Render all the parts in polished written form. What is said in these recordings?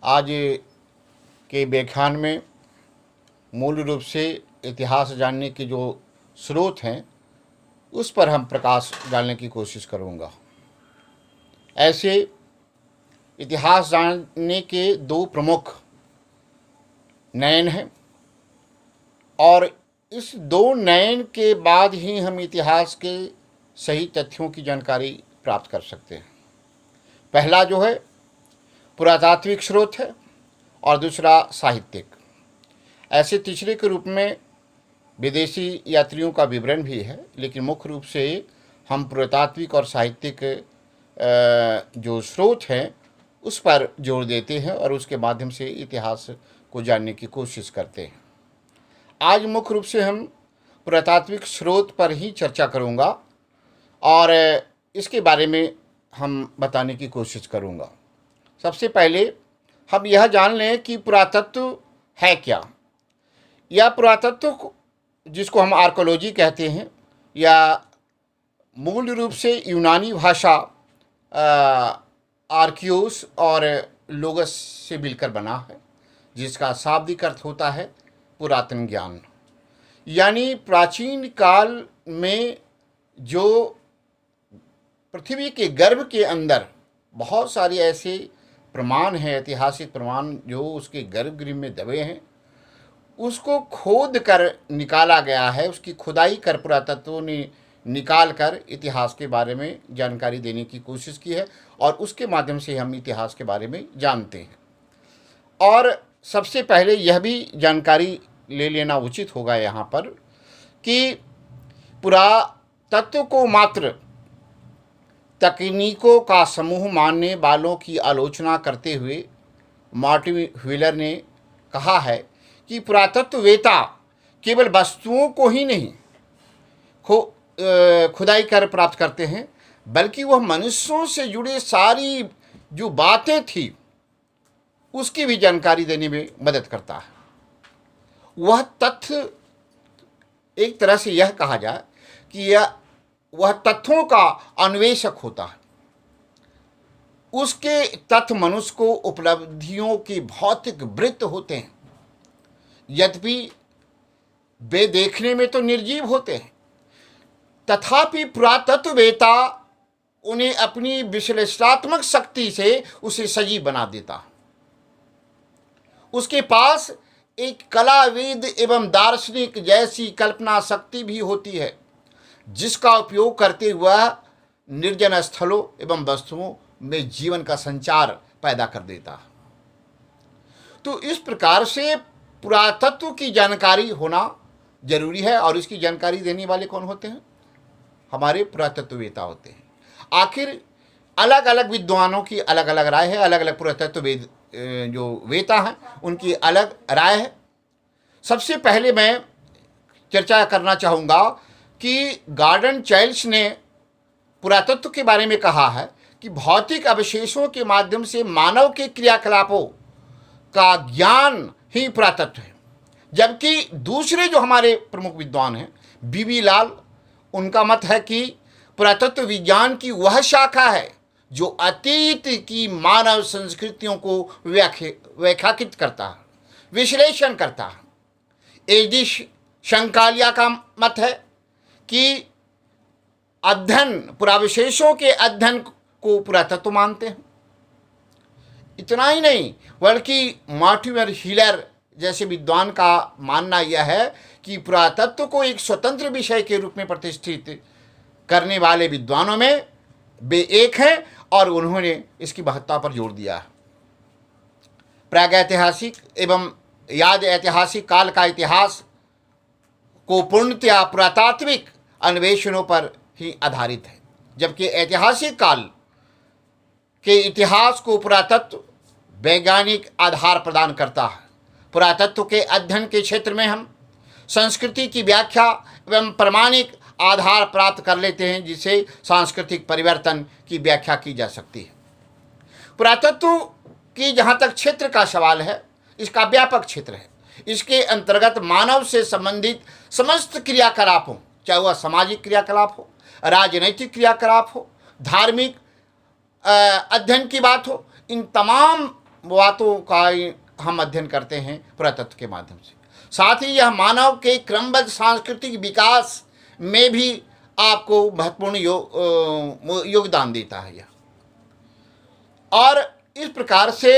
आज के व्याख्यान में मूल रूप से इतिहास जानने के जो स्रोत हैं उस पर हम प्रकाश डालने की कोशिश करूँगा। ऐसे इतिहास जानने के दो प्रमुख नयन हैं और इस दो नयन के बाद ही हम इतिहास के सही तथ्यों की जानकारी प्राप्त कर सकते हैं। पहला जो है पुरातात्विक स्रोत है और दूसरा साहित्यिक। ऐसे तीसरे के रूप में विदेशी यात्रियों का विवरण भी है, लेकिन मुख्य रूप से हम पुरातात्विक और साहित्यिक जो स्रोत हैं उस पर जोर देते हैं और उसके माध्यम से इतिहास को जानने की कोशिश करते हैं। आज मुख्य रूप से हम पुरातात्विक स्रोत पर ही चर्चा करूंगा और इसके बारे में हम बताने की कोशिश करूंगा। सबसे पहले हम यह जान लें कि पुरातत्व है क्या। यह पुरातत्व जिसको हम आर्कोलॉजी कहते हैं या मूल रूप से यूनानी भाषा आर्कियोस और लोगस से मिलकर बना है, जिसका शाब्दिक अर्थ होता है पुरातन ज्ञान। यानी प्राचीन काल में जो पृथ्वी के गर्भ के अंदर बहुत सारे ऐसे प्रमाण हैं, ऐतिहासिक प्रमाण जो उसके गर्भगृह में दबे हैं, उसको खोद कर निकाला गया है। उसकी खुदाई कर पुरातत्वों ने निकाल कर इतिहास के बारे में जानकारी देने की कोशिश की है और उसके माध्यम से हम इतिहास के बारे में जानते हैं। और सबसे पहले यह भी जानकारी ले लेना उचित होगा यहाँ पर कि पुरातत्व को मात्र तकनीकों का समूह मानने वालों की आलोचना करते हुए मार्टिन व्हीलर ने कहा है कि पुरातत्ववेत्ता केवल वस्तुओं को ही नहीं खुदाई कर प्राप्त करते हैं, बल्कि वह मनुष्यों से जुड़े सारी जो बातें थी उसकी भी जानकारी देने में मदद करता है। वह तथ्य एक तरह से यह कहा जाए कि वह तथ्यों का अन्वेषक होता है। उसके तथ्य मनुष्य को उपलब्धियों की भौतिक वृत्त होते हैं, यद्यपि वे देखने में तो निर्जीव होते हैं, तथापि पुरातत्ववेत्ता उन्हें अपनी विश्लेषणात्मक शक्ति से उसे सजीव बना देता है। उसके पास एक कलाविद एवं दार्शनिक जैसी कल्पना शक्ति भी होती है, जिसका उपयोग करते हुए निर्जन स्थलों एवं वस्तुओं में जीवन का संचार पैदा कर देता है। तो इस प्रकार से पुरातत्व की जानकारी होना जरूरी है और इसकी जानकारी देने वाले कौन होते हैं? हमारे पुरातत्ववेत्ता होते हैं। आखिर अलग अलग विद्वानों की अलग अलग राय है, अलग अलग पुरातत्ववेद जो वेता हैं उनकी अलग राय है। सबसे पहले मैं चर्चा करना चाहूँगा कि गॉर्डन चाइल्ड्स ने पुरातत्व के बारे में कहा है कि भौतिक अवशेषों के माध्यम से मानव के क्रियाकलापों का ज्ञान ही पुरातत्व है। जबकि दूसरे जो हमारे प्रमुख विद्वान हैं बीबी लाल, उनका मत है कि पुरातत्व विज्ञान की वह शाखा है जो अतीत की मानव संस्कृतियों को व्याख्यायित करता है, विश्लेषण करता है। एडिश शंकालिया का मत है कि अध्ययन पुरावशेषों के अध्ययन को पुरातत्व मानते हैं। इतना ही नहीं बल्कि मार्टिन व्हीलर जैसे विद्वान का मानना यह है कि पुरातत्व को एक स्वतंत्र विषय के रूप में प्रतिष्ठित करने वाले विद्वानों में वे एक हैं और उन्होंने इसकी महत्ता पर जोर दिया है। प्रागैतिहासिक एवं याद ऐतिहासिक काल का इतिहास को पूर्णतया पुरातात्विक अन्वेषणों पर ही आधारित है, जबकि ऐतिहासिक काल के इतिहास को पुरातत्व वैज्ञानिक आधार प्रदान करता है। पुरातत्व के अध्ययन के क्षेत्र में हम संस्कृति की व्याख्या एवं प्रमाणिक आधार प्राप्त कर लेते हैं, जिसे सांस्कृतिक परिवर्तन की व्याख्या की जा सकती है। पुरातत्व की जहाँ तक क्षेत्र का सवाल है, इसका व्यापक क्षेत्र है। इसके अंतर्गत मानव से संबंधित समस्त क्रियाकलाप हों, चाहे वह सामाजिक क्रियाकलाप हो, राजनैतिक क्रियाकलाप हो, धार्मिक अध्ययन की बात हो, इन तमाम बातों का हम अध्ययन करते हैं पुरातत्व के माध्यम से। साथ ही यह मानव के क्रमबद्ध सांस्कृतिक विकास में भी आपको महत्वपूर्ण योगदान देता है यह। और इस प्रकार से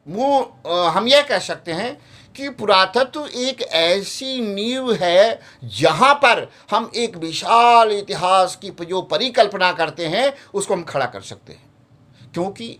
हम यह कह सकते हैं कि पुरातत्व एक ऐसी नींव है जहाँ पर हम एक विशाल इतिहास की जो परिकल्पना करते हैं उसको हम खड़ा कर सकते हैं। क्योंकि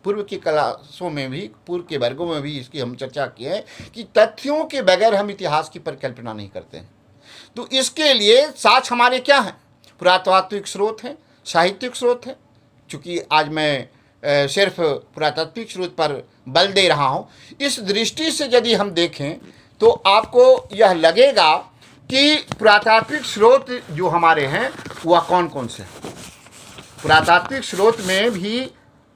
पूर्व की क्लासों में भी, पूर्व के वर्गों में भी इसकी हम चर्चा की है कि तथ्यों के बगैर हम इतिहास की परिकल्पना नहीं करते हैं। तो इसके लिए साक्ष्य हमारे क्या हैं? पुरातात्विक स्रोत हैं, साहित्यिक स्रोत हैं। चूँकि आज मैं सिर्फ पुरातात्विक स्रोत पर बल दे रहा हूँ, इस दृष्टि से यदि हम देखें तो आपको यह लगेगा कि पुरातात्विक स्रोत जो हमारे हैं वह कौन कौन से हैं। पुरातात्विक स्रोत में भी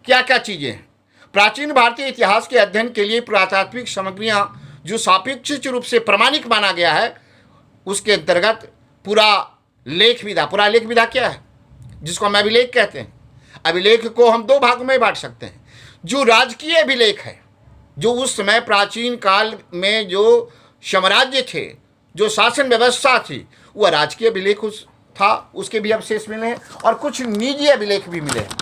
क्या क्या चीज़ें हैं। प्राचीन भारतीय इतिहास के अध्ययन के लिए पुरातात्विक सामग्रियाँ जो सापेक्षिक रूप से प्रमाणिक माना गया है, उसके अंतर्गत पुरालेख विधा। पुरालेख विधा क्या है? जिसको हम अभिलेख कहते हैं। अभिलेख को हम दो भागों में बांट सकते हैं। जो राजकीय अभिलेख है, जो उस समय प्राचीन काल में जो साम्राज्य थे, जो शासन व्यवस्था थी, वह राजकीय अभिलेख था, उसके भी अवशेष मिले हैं, और कुछ निजी अभिलेख भी मिले हैं।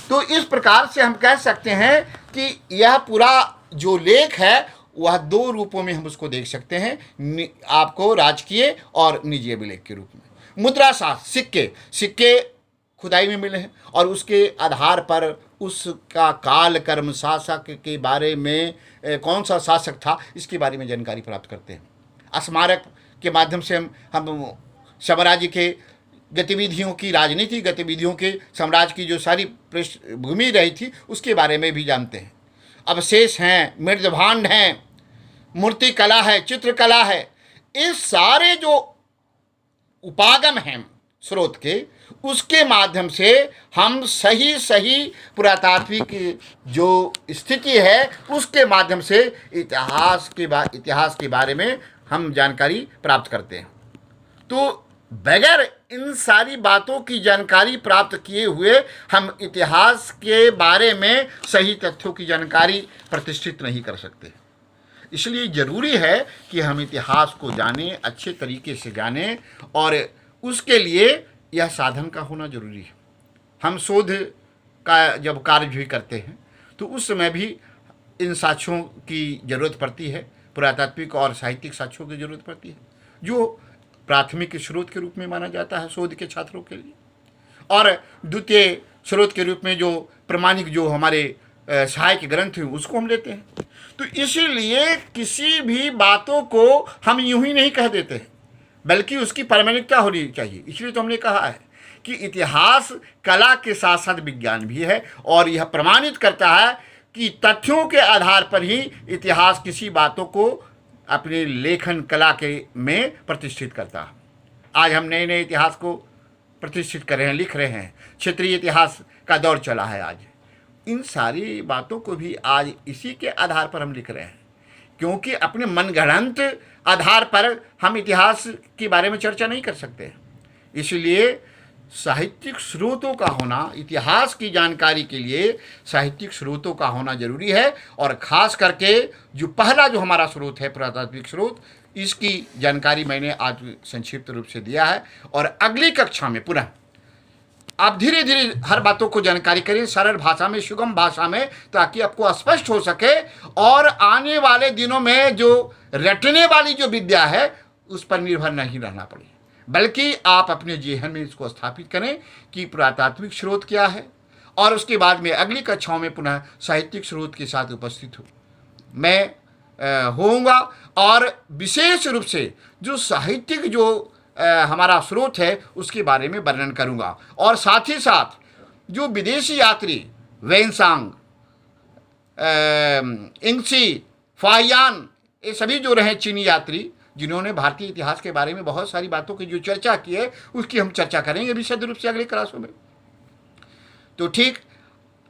तो इस प्रकार से हम कह सकते हैं कि यह पूरा जो लेख है वह दो रूपों में हम उसको देख सकते हैं, आपको राजकीय और निजी अभिलेख के रूप में। मुद्रा शास्त्र, सिक्के खुदाई में मिले हैं, और उसके आधार पर उसका काल कर्म, शासक के बारे में कौन सा शासक था इसके बारे में जानकारी प्राप्त करते हैं। स्मारक के माध्यम से हम साम्राज्य के गतिविधियों की, राजनीतिक गतिविधियों के, साम्राज्य की जो सारी पृष्ठभूमि रही थी उसके बारे में भी जानते हैं। अवशेष हैं, मृदभांड हैं, मूर्ति कला है, चित्रकला है। इस सारे जो उपागम हैं स्रोत के, उसके माध्यम से हम सही पुरातात्विक जो स्थिति है उसके माध्यम से इतिहास के बारे में हम जानकारी प्राप्त करते हैं। तो बगैर इन सारी बातों की जानकारी प्राप्त किए हुए हम इतिहास के बारे में सही तथ्यों की जानकारी प्रतिष्ठित नहीं कर सकते। इसलिए ज़रूरी है कि हम इतिहास को जानें, अच्छे तरीके से जानें, और उसके लिए यह साधन का होना जरूरी है। हम शोध का जब कार्य भी करते हैं तो उस समय भी इन साक्ष्यों की ज़रूरत पड़ती है, पुरातात्विक और साहित्यिक साक्ष्यों की ज़रूरत पड़ती है, जो प्राथमिक स्रोत के रूप में माना जाता है शोध के छात्रों के लिए, और द्वितीय स्रोत के रूप में जो प्रमाणिक जो हमारे सहायक ग्रंथ हैं उसको हम लेते हैं। तो इसीलिए किसी भी बातों को हम यूं ही नहीं कह देते हैं, बल्कि उसकी प्रामाणिकता होनी चाहिए। इसलिए तो हमने कहा है कि इतिहास कला के साथ साथ विज्ञान भी है, और यह प्रमाणित करता है कि तथ्यों के आधार पर ही इतिहास किसी बातों को अपने लेखन कला के में प्रतिष्ठित करता है। आज हम नए नए इतिहास को प्रतिष्ठित कर रहे हैं, लिख रहे हैं। क्षेत्रीय इतिहास का दौर चला है आज। इन सारी बातों को भी आज इसी के आधार पर हम लिख रहे हैं, क्योंकि अपने मनगढ़ंत आधार पर हम इतिहास के बारे में चर्चा नहीं कर सकते। इसलिए साहित्यिक स्रोतों का होना, इतिहास की जानकारी के लिए साहित्यिक स्रोतों का होना जरूरी है। और ख़ास करके जो पहला जो हमारा स्रोत है पुरातात्विक स्रोत, इसकी जानकारी मैंने आज संक्षिप्त रूप से दिया है। और अगली कक्षा में पुनः आप धीरे धीरे हर बातों को जानकारी करें, सरल भाषा में, सुगम भाषा में, ताकि आपको स्पष्ट हो सके और आने वाले दिनों में जो रटने वाली जो विद्या है उस पर निर्भर नहीं रहना पड़े, बल्कि आप अपने जेहन में इसको स्थापित करें कि पुरातात्विक स्रोत क्या है। और उसके बाद में अगली कक्षाओं में पुनः साहित्यिक स्रोत के साथ उपस्थित मैं होऊंगा, और विशेष रूप से जो साहित्यिक जो हमारा स्रोत है उसके बारे में वर्णन करूंगा। और साथ ही साथ जो विदेशी यात्री वेनसांग, इंगसी, फाहियान, ये सभी जो रहे चीनी यात्री जिन्होंने भारतीय इतिहास के बारे में बहुत सारी बातों की जो चर्चा की है उसकी हम चर्चा करेंगे विशद रूप से अगले क्लासों में। तो ठीक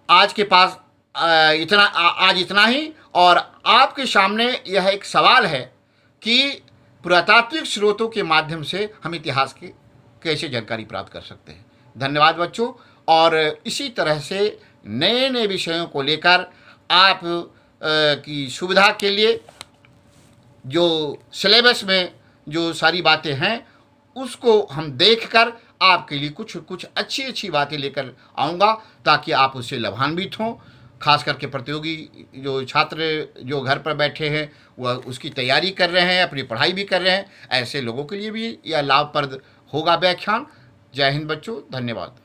आज के पास आज इतना ही। और आपके सामने यह एक सवाल है कि पुरातात्विक स्रोतों के माध्यम से हम इतिहास की कैसे जानकारी प्राप्त कर सकते हैं। धन्यवाद बच्चों। और इसी तरह से नए नए विषयों को लेकर आप की सुविधा के लिए जो सिलेबस में जो सारी बातें हैं उसको हम देखकर आपके लिए कुछ कुछ अच्छी अच्छी बातें लेकर आऊँगा, ताकि आप उससे लाभान्वित हों। खास करके प्रतियोगी जो छात्र जो घर पर बैठे हैं वह उसकी तैयारी कर रहे हैं, अपनी पढ़ाई भी कर रहे हैं, ऐसे लोगों के लिए भी यह लाभप्रद होगा व्याख्यान। जय हिंद बच्चों, धन्यवाद।